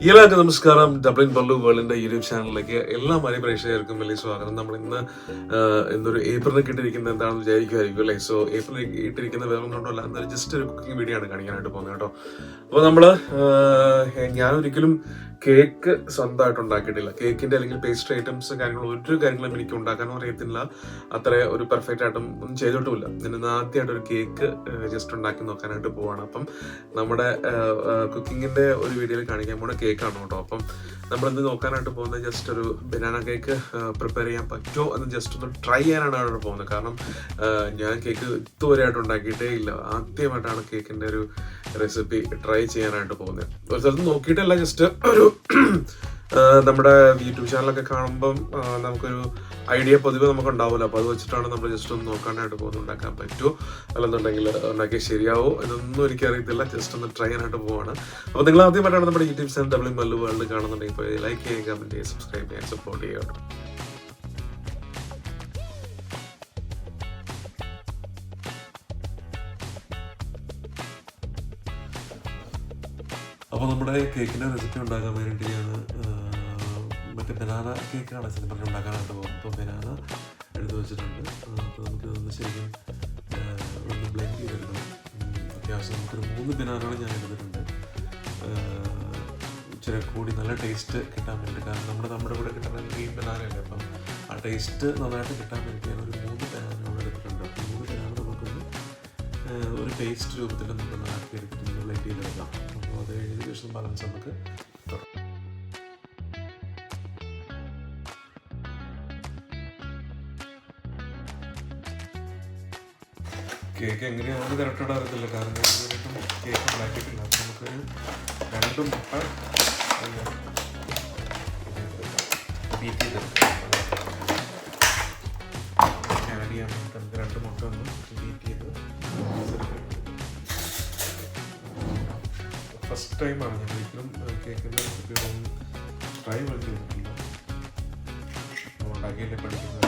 എല്ലാവർക്കും നമസ്കാരം. Dublin ബള്ളു വേൾഡിന്റെ YouTube ചാനലിലേക്ക് എല്ലാ മലയ പ്രേക്ഷകർക്കും വലിയ സ്വാഗതം. നമ്മൾ ഇന്നൊരു ഏപ്രിലൊക്കെ ഇട്ടിരിക്കുന്നത് എന്താണെന്ന് വിചാരിക്കുമായിരിക്കും അല്ലേ. സോ ഏപ്രിൽ ഇട്ടിരിക്കുന്ന വേറെ ഒന്നുകൊണ്ടല്ല, എന്നാൽ ജസ്റ്റ് ഒരു കുക്കിംഗ് വീഡിയോ ആണ് കാണിക്കാനായിട്ട് പോകുന്നത് കേട്ടോ. അപ്പോൾ ഞാനൊരിക്കലും കേക്ക് സ്വന്തമായിട്ട് ഉണ്ടാക്കിയിട്ടില്ല. കേക്കിന്റെ അല്ലെങ്കിൽ പേസ്ട്രി ഐറ്റംസ് ഒരു കാര്യങ്ങളും എനിക്ക് ഉണ്ടാക്കാനും അറിയത്തില്ല. അത്ര ഒരു പെർഫെക്റ്റ് ആയിട്ടും ഒന്നും ചെയ്തിട്ടുമില്ല. ഞാൻ ആദ്യമായിട്ട് ഒരു കേക്ക് ജസ്റ്റ് ഉണ്ടാക്കി നോക്കാനായിട്ട് പോവാണ്. അപ്പം നമ്മുടെ കുക്കിങ്ങിന്റെ ഒരു വീഡിയോയിൽ കാണിക്കാൻ പോണ കേക്കാണ് കേട്ടോ. അപ്പം നമ്മളിന്ന് നോക്കാനായിട്ട് പോകുന്നത് ജസ്റ്റ് ഒരു ബനാന കേക്ക് പ്രിപ്പയർ ചെയ്യാൻ പറ്റുമോ എന്ന് ജസ്റ്റ് ഒന്ന് ട്രൈ ചെയ്യാനാണ് അവിടെ പോകുന്നത്. കാരണം ഞാൻ കേക്ക് ഇതുവരെയായിട്ട് ഉണ്ടാക്കിയിട്ടേ ഇല്ല. ആദ്യമായിട്ടാണ് കേക്കിന്റെ ഒരു റെസിപ്പി ട്രൈ ചെയ്യാനായിട്ട് പോകുന്നത്. ഒരു സ്ഥലത്ത് നോക്കിയിട്ടല്ല, ജസ്റ്റ് ഒരു നമ്മുടെ യൂട്യൂബ് ചാനലൊക്കെ കാണുമ്പം നമുക്കൊരു ഐഡിയ പൊതുവെ നമുക്ക് ഉണ്ടാവില്ല. അപ്പോൾ അത് വെച്ചിട്ടാണ് നമ്മൾ ജസ്റ്റ് ഒന്ന് നോക്കാനായിട്ട് പോകുന്നത്. ഉണ്ടാക്കാൻ പറ്റുമോ അല്ലെന്നുണ്ടെങ്കിൽ ഉണ്ടാക്കിയാൽ ശരിയാവോ എന്നൊന്നും എനിക്കറിയത്തില്ല. ജസ്റ്റ് ഒന്ന് ട്രൈ ചെയ്യാനായിട്ട് പോവാണ്. അപ്പോൾ നിങ്ങൾ ആദ്യമായിട്ടാണ് നമ്മുടെ യൂട്യൂബ് ചാനൽ ഡബ്ലിൻ ബള്ളു വേൾഡ് കാണുന്നുണ്ടെങ്കിൽ ഇപ്പോൾ ലൈക്ക് ചെയ്യുക, കമൻറ്റ് ചെയ്യുക, സബ്സ്ക്രൈബ് ചെയ്യുക, സപ്പോർട്ട് ചെയ്യുക. അപ്പോൾ നമ്മുടെ കേക്കിൻ്റെ റെസിപ്പി ഉണ്ടാക്കാൻ വേണ്ടിയിട്ട് ഞാൻ മറ്റേ ബനാന കേക്കാണ് സിമ്പിൾ ഉണ്ടാക്കാനായിട്ട് പോകും. അപ്പോൾ ബനാന എടുത്ത് വെച്ചിട്ടുണ്ട്. അപ്പോൾ നമുക്കിതൊന്ന് ശരിക്കും ഒന്ന് ബ്ലെൻഡ് ചെയ്തെടുക്കണം. അത്യാവശ്യം നമുക്കൊരു 3 ബനാനകൾ ഞാൻ എടുത്തിട്ടുണ്ട്. ഇച്ചിരി കൂടി നല്ല ടേസ്റ്റ് കിട്ടാൻ വേണ്ടി, കാരണം നമ്മുടെ കൂടെ കിട്ടുന്ന ഗ്രീൻ ബനാനയല്ലേ, അപ്പം ആ ടേസ്റ്റ് നന്നായിട്ട് കിട്ടാൻ വേണ്ടി ഞാൻ ഒരു 3 ബനാനകൾ എടുത്തിട്ടുണ്ട്. അപ്പോൾ 3 ബനാന നമുക്കൊന്ന് ഒരു പേസ്റ്റ് രൂപത്തിൽ നമുക്ക് ആക്കി എടുത്തിട്ട് ബ്ലെൻഡ് ചെയ്തെടുക്കാം. അപ്പോൾ അത് കഴിഞ്ഞ ശേഷം ബാലൻസ് നമുക്ക് കേക്ക് എങ്ങനെയാണെന്ന് കറക്റ്റായിട്ട് അറിയത്തില്ല, കാരണം ഇതുവരെയായിട്ടും കേക്ക് ഉണ്ടാക്കിയിട്ടില്ല. അപ്പോൾ നമുക്കൊരു 2 മുട്ട ബീറ്റ് ചെയ്തെടുക്കാം. ആഡ് ചെയ്യാൻ വേണ്ടിയിട്ട് നമുക്ക് 2 മുട്ട ഒന്ന് ബീറ്റ് ചെയ്ത് ഫസ്റ്റ് ടൈമാണ് ഞാൻ ഒരിക്കലും കേക്കിൻ്റെ റെസിപ്പി ട്രൈ പോലും ചെയ്തിട്ടില്ല. ഉണ്ടാക്കിയല്ലേ പഠിക്കുന്നത്.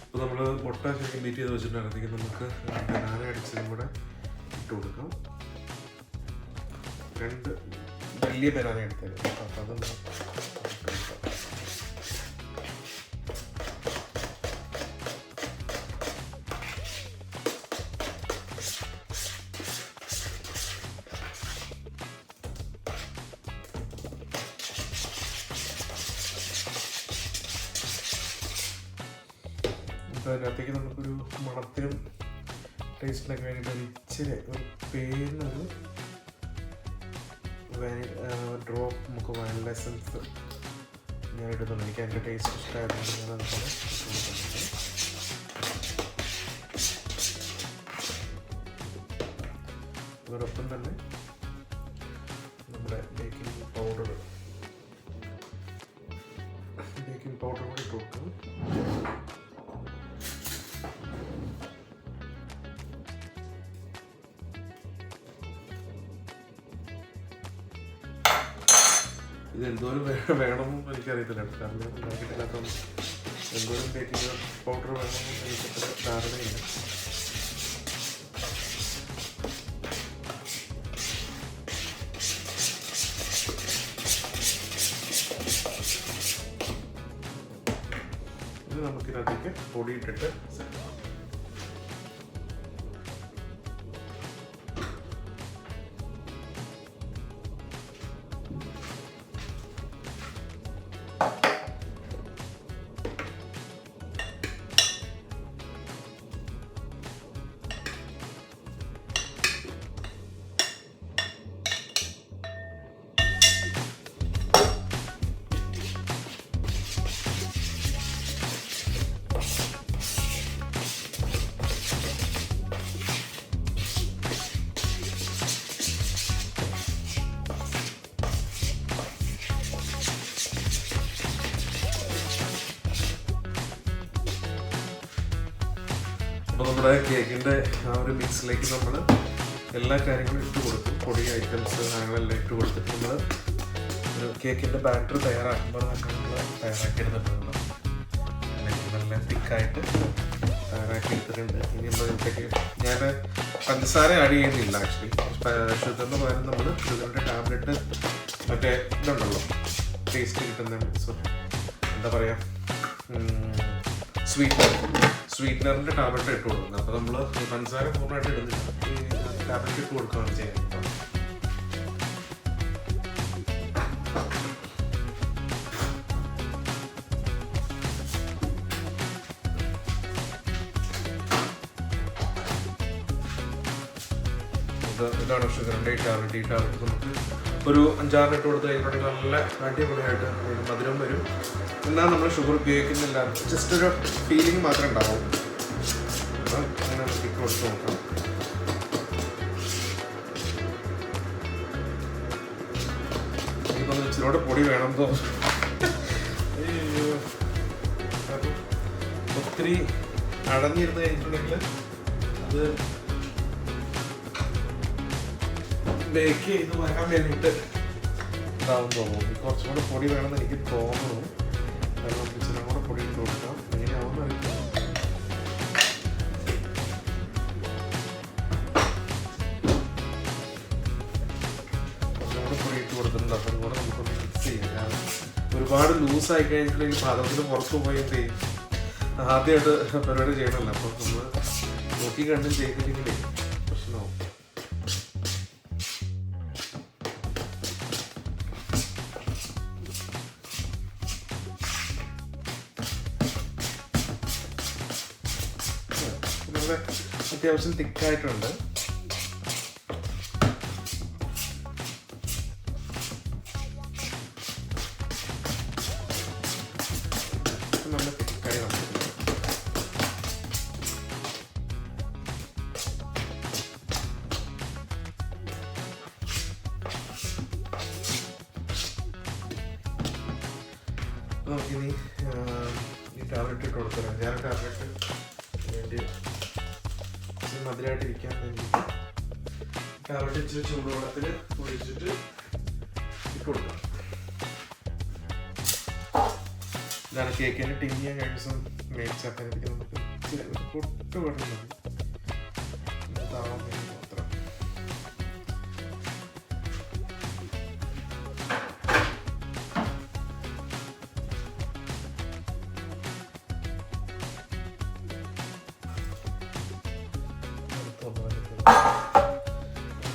അപ്പോൾ നമ്മൾ മുട്ട ശരിക്കും ബീറ്റ് ചെയ്ത് വെച്ചിട്ടുണ്ടെങ്കിൽ നമുക്ക് ബനാന അടിച്ചതും കൂടെ ഇട്ട് കൊടുക്കാം. 2 വലിയ ബനാന എടുത്തത്. അപ്പോൾ അതൊന്ന് അതിനകത്തേക്ക് നമുക്കൊരു മണത്തിനും ടേസ്റ്റിനൊക്കെ വേണ്ടിയിട്ട് ഒരു ഇച്ചിരി ഒരു പേരിനൊരു ഡ്രോപ്പ് നമുക്ക് വാനില എസൻസ് ഞാൻ ഇടുന്നുണ്ട്. എനിക്ക് അതിൻ്റെ ടേസ്റ്റ് ഇഷ്ടമായതുകൊണ്ട് ഞാനത് അതോടൊപ്പം തന്നെ നമ്മുടെ ബേക്കിംഗ് പൗഡർ കൂടി ഇട്ട് കൊടുക്കും. ഇത് എന്തോരം വേണമെന്നും എനിക്കറിയത്തില്ല, കാരണം ഉണ്ടാക്കിയിട്ടില്ലാത്തതുകൊണ്ട് എന്തോരം ബേക്കിംഗ് പൗഡർ വേണമെന്നും എനിക്കത്ര ധാരണയില്ല. ഇത് നമുക്കിതിനകത്തേക്ക് പൊടിയിട്ടിട്ട് അപ്പോൾ നമ്മുടെ കേക്കിൻ്റെ ആ ഒരു മിക്സിലേക്ക് നമ്മൾ എല്ലാ കാര്യങ്ങളും ഇട്ട് കൊടുക്കും. പൊടി ഐറ്റംസ് അങ്ങനെല്ലാം ഇട്ട് കൊടുത്തിട്ട് നമ്മൾ ഒരു കേക്കിൻ്റെ ബാറ്റർ തയ്യാറാക്കുമ്പോൾ നമ്മൾ തയ്യാറാക്കി എടുത്തിട്ടുണ്ട്. നല്ല തിക്കായിട്ട് തയ്യാറാക്കി എടുത്തിട്ടുണ്ട്. ഇനി നമ്മളിത്തേക്ക് ഞാൻ പഞ്ചസാര ആഡ് ചെയ്യുന്നില്ല. ആക്ച്വലി ഷുഗറിന് പകരം നമ്മൾ ഷുഗറിൻ്റെ ടാബ്ലറ്റ് മറ്റേ ഇതുണ്ടല്ലോ ടേസ്റ്റ് കിട്ടുന്ന എന്താ പറയുക സ്വീറ്റ്നറിൻ്റെ ടാബ്ലറ്റ് ഇട്ട് കൊടുക്കുന്നത്. അപ്പോൾ നമ്മൾ പഞ്ചസാര പൂർണ്ണമായിട്ട് ഇടുന്നില്ല, ഈ ടാബ്ലറ്റ് ഇട്ട് കൊടുക്കുകയാണ് ചെയ്യുന്നത്. ഇതാണ് ഷുഗറിൻ്റെ ഈ ടാബ്ലറ്റ്. ഈ ടാബ്ലറ്റ് നമുക്ക് ഒരു 5-6 ഇട്ട് കൊടുത്ത് കഴിഞ്ഞിട്ടുണ്ടെങ്കിൽ നല്ല അടിപൊളിയായിട്ട് മധുരം വരും. എന്നാൽ നമ്മൾ ഷുഗർ ഉപയോഗിക്കുന്നില്ല, ജസ്റ്റ് ഒരു ഫീലിംഗ് മാത്രമേ ഉണ്ടാവും. അങ്ങനെ നമുക്ക് ഇട്ട് കൊടുത്ത് നോക്കാം. എനിക്കൊന്ന് ഇച്ചിരിയോടെ പൊടി വേണം തോന്നുന്നു. ഒത്തിരി അടഞ്ഞിരുന്ന് കഴിഞ്ഞിട്ടുണ്ടെങ്കിൽ അത് ബേക്ക് ചെയ്ത് വരാൻ വേണ്ടിയിട്ട് ഇതാവും തോന്നുന്നു. കുറച്ചും കൂടെ പൊടി വേണമെന്ന് എനിക്ക് തോന്നുന്നു. കാരണം ഇച്ചിരി കൂടെ പൊടി ഇട്ട് കൊടുക്കാം. എങ്ങനെയാവുമെന്ന് അറിയില്ല. കുറച്ചും കൂടെ പൊടി ഇട്ട് കൊടുത്തിട്ടുണ്ട്. അപ്പം കൂടെ നമുക്കൊന്ന് മിക്സ് ചെയ്യാം. കാരണം ഒരുപാട് ലൂസായി കഴിഞ്ഞിട്ടുണ്ടെങ്കിൽ പാത്രത്തിന് പുറത്ത് പോയിട്ട് ആദ്യമായിട്ട് പരിപാടി ചെയ്യണമല്ലോ. അപ്പോൾ നമ്മൾ നോക്കി കണ്ടും ചെയ്തില്ലെങ്കിലേ പ്രശ്നമാവും. അത്യാവശ്യം തിക്കായിട്ടുണ്ട്. നല്ല തിക്കായി വന്നിട്ടുണ്ട്. നമുക്കിനി ഈ ടാബ്ലറ്റ് ഇട്ട് കൊടുക്കാം. 5-6 ടാബ്ലറ്റ് വേണ്ടി മധുരമായിട്ടിരിക്കാൻ വേണ്ടിയിട്ട് ടാബ്ലറ്റ് ഇച്ചിരി ചൂടുവെള്ളത്തിൽ ഒഴിച്ചിട്ട് ഇട്ട് കൊടുക്കാം. ഇതാണ് കേക്കിൻ്റെ ടിൻ ഞാൻ കഴിഞ്ഞ ദിവസം മേടിച്ചപ്പോൾ എനിക്ക് നമുക്ക് ഇച്ചിരി പൊട്ട് വെള്ളം മതി താവാൻ വേണ്ടി മാത്രം.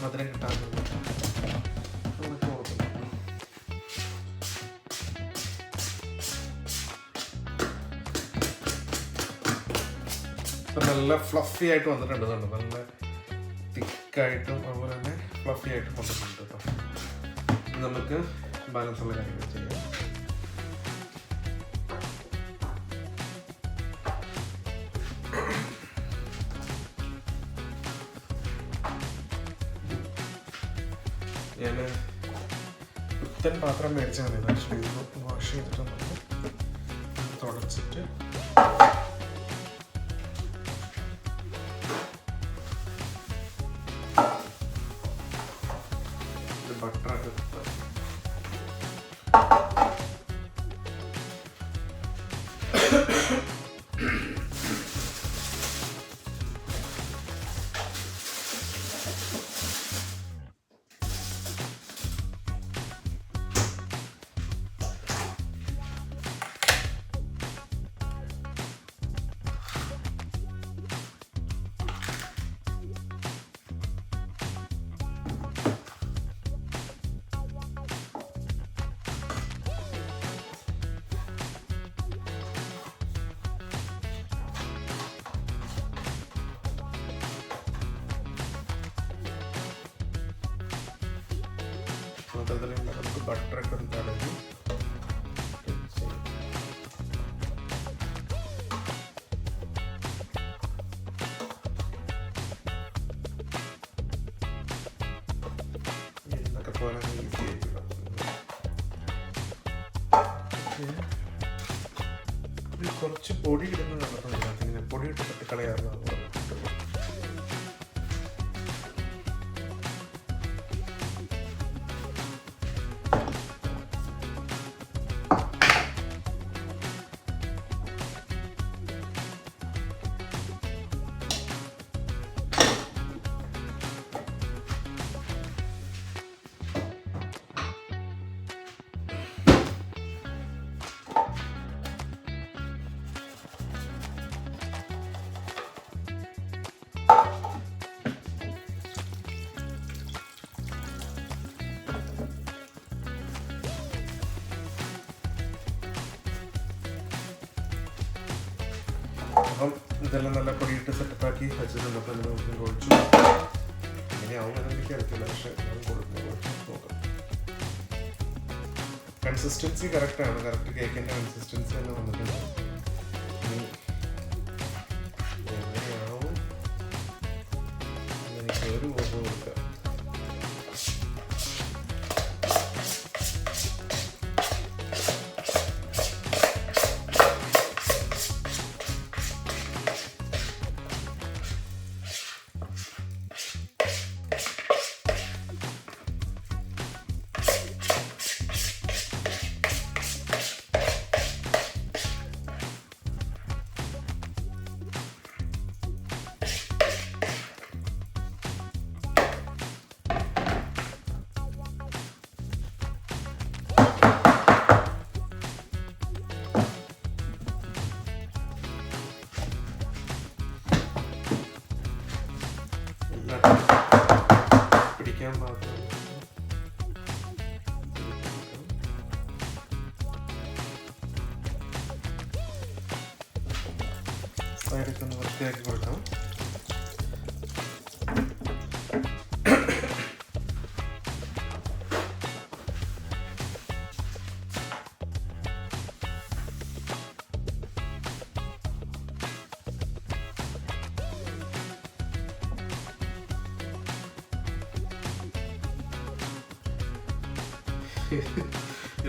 മധുരം കിട്ടാൻ നല്ല ഫ്ലഫി ആയിട്ട് വന്നിട്ടുണ്ട്. നല്ല തിക്കായിട്ടും അതുപോലെ തന്നെ ഫ്ലഫി ആയിട്ടും വന്നിട്ടുണ്ട് കേട്ടോ. നമുക്ക് ബാലൻസ് ഉള്ള കാര്യങ്ങൾ ചെയ്യാം. ഞാൻ പുത്തൻ പാത്രം മേടിച്ചാൽ മതി. ആക്ച്വലി ഇത് വാഷ് ചെയ്തിട്ട് നമുക്ക് തുടച്ചിട്ട് ബട്ടറൊക്കെ നമുക്ക് ബട്ടറൊക്കെ തടവി എന്നൊക്കെ പോലെ ഈസി ആയിട്ടുള്ള കുറച്ച് പൊടി ഇടുന്ന നടത്തുന്നില്ല. പൊടി ഇട്ട് കളയാറുണ്ട്. അപ്പം ഇതെല്ലാം നല്ല പൊടിയിട്ട് സെറ്റപ്പാക്കി വെച്ചിട്ടുണ്ട്. അപ്പം നമുക്ക് കുഴച്ചു എങ്ങനെയാവുമെന്ന് എനിക്ക് അറിയത്തില്ല, പക്ഷെ ഞാൻ കുഴച്ച് നോക്കാം. കൺസിസ്റ്റൻസി കറക്റ്റാണ്, കറക്റ്റ് കേക്കിൻ്റെ കൺസിസ്റ്റൻസി തന്നെ വന്നിട്ടുണ്ട്. എങ്ങനെയാവും എനിക്ക് ഒരു ഓർഡർ കൊടുക്കാം. പിടിക്കാൻ മാത്രം സൈഡൊക്കെ ഒന്ന് വൃത്തിയാക്കി കൊടുക്കണം.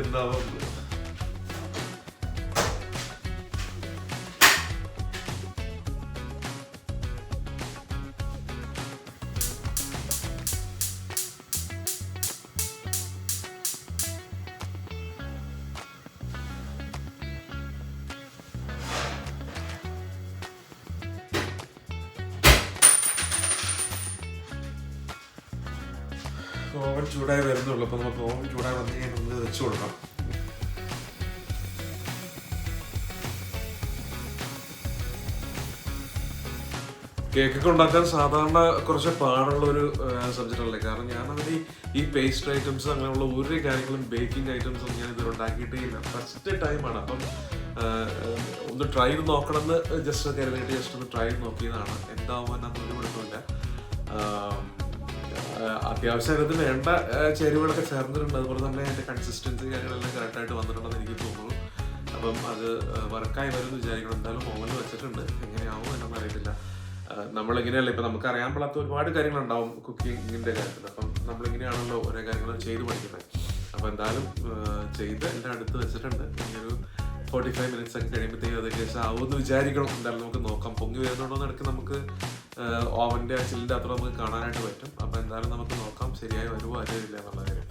എന്താവും ഓവൻ ചൂടായി വരുന്നുള്ളൂ. അപ്പോൾ നമുക്ക് ഓവൻ ചൂടായി വന്നു കഴിഞ്ഞാൽ നമ്മൾ വെച്ച് കൊടുക്കാം. കേക്കൊക്കെ ഉണ്ടാക്കാൻ സാധാരണ കുറച്ച് പാടുള്ളൊരു സബ്ജക്റ്റ് അല്ലേ, കാരണം ഞാനതിൽ ഈ പേസ്ട്രി ഐറ്റംസ് അങ്ങനെയുള്ള ഒരു കാര്യങ്ങളും ബേക്കിംഗ് ഐറ്റംസും ഞാൻ ഇതുവരെ ഉണ്ടാക്കിയിട്ടേ ഇല്ല. ഫസ്റ്റ് ടൈമാണ്. അപ്പം ഒന്ന് ട്രൈ ചെയ്ത് നോക്കണമെന്ന് ജസ്റ്റ് കരുതിയിട്ട് ജസ്റ്റ് ഒന്ന് ട്രൈ ചെയ്ത് നോക്കിയതാണ്. എന്താവുമ്പോൾ എന്നൊന്നും കുഴപ്പമില്ല. അത്യാവശ്യം അതിനകത്ത് വേണ്ട ചേരുവകളൊക്കെ ചേർന്നിട്ടുണ്ട്. അതുപോലെ തന്നെ അതിൻ്റെ കൺസിസ്റ്റൻസി കാര്യങ്ങളെല്ലാം കറക്റ്റായിട്ട് വന്നിട്ടുണ്ടെന്ന് എനിക്ക് തോന്നുന്നു. അപ്പം അത് വർക്കായി വരുമെന്ന് വിചാരിക്കണം. എന്തായാലും ഓവനിൽ വെച്ചിട്ടുണ്ട്. എങ്ങനെയാവും എന്നൊന്നും അറിയത്തില്ല. നമ്മളിങ്ങനെയല്ല, ഇപ്പം നമുക്ക് അറിയാൻ പാടാത്ത ഒരുപാട് കാര്യങ്ങളുണ്ടാവും കുക്കിങ്ങിൻ്റെ കാര്യത്തിൽ. അപ്പം നമ്മളിങ്ങനെയാണല്ലോ ഓരോ കാര്യങ്ങൾ ചെയ്ത് പഠിക്കുന്നത്. അപ്പോൾ എന്തായാലും ചെയ്ത് എൻ്റെ അടുത്ത് വെച്ചിട്ടുണ്ട്. ഇനിയൊരു 45 minutes ഒക്കെ കഴിയുമ്പോഴത്തേക്കും അത് ഏകദേശം ആവുമെന്ന് വിചാരിക്കണം. എന്തായാലും നമുക്ക് നോക്കാം. പൊങ്ങി വരുന്നുണ്ടോയെന്ന് ഇടയ്ക്ക് നമുക്ക് ഓവൻ്റെ ചില്ലിൻ്റെ അത്ര നമുക്ക് കാണാനായിട്ട് പറ്റും. അപ്പോൾ എന്തായാലും നമുക്ക് നോക്കാം ശരിയായി വരുമോ അറിയില്ല എന്നുള്ള കാര്യം.